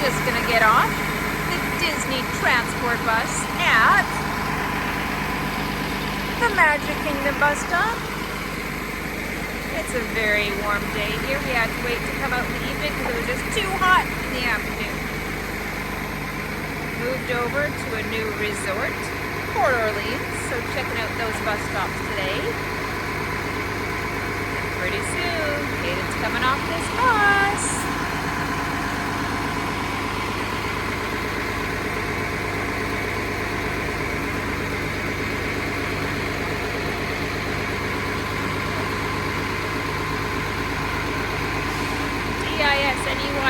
just gonna get off the Disney transport bus at the Magic Kingdom bus stop. It's a very warm day here. We had to wait to come out in the evening because it was just too hot in the afternoon. Moved over to a new resort, Port Orleans, so checking out those bus stops today. And pretty soon, Kayden's coming off this bus.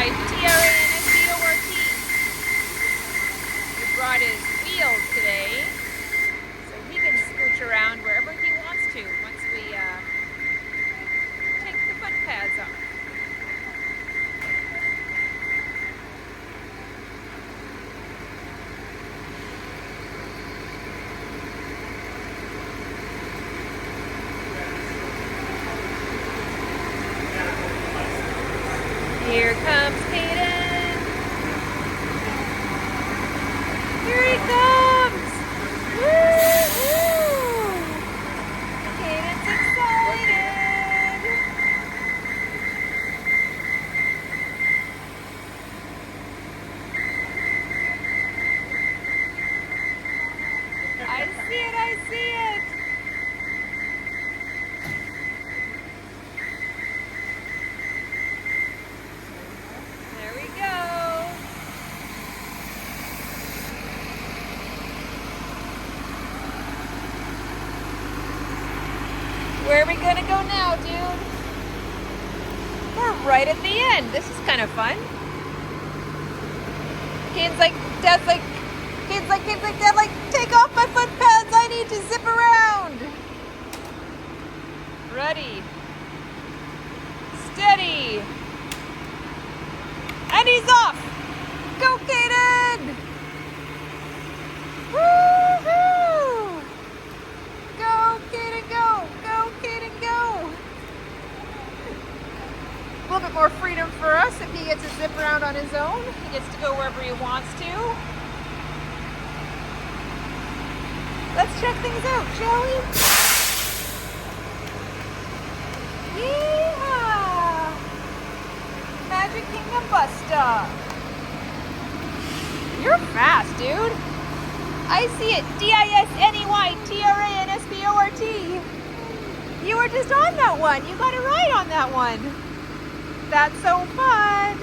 Kayden brought his wheels today, so he can scooch around wherever he wants to once we take the foot pads off. Here comes Kayden. Here he comes. Woo-hoo! Kayden's excited. I see it, I see it. There we go. Where are we gonna go now, dude? We're right at the end. This is kind of fun. Kayden's like, Dad's like, Dad, like, take off my foot pads. I need to zip around. Ready. Steady. And he's off! Go, Kayden! Woo-hoo! Go, Kayden, go! Go, Kayden, go! A little bit more freedom for us if he gets to zip around on his own. He gets to go wherever he wants to. Let's check things out, shall we? Yeehaw! Magic Kingdom bus stop. You're fast, dude. I see it. DISNEYTRANSPORT. You were just on that one. You got a ride on that one. That's so fun.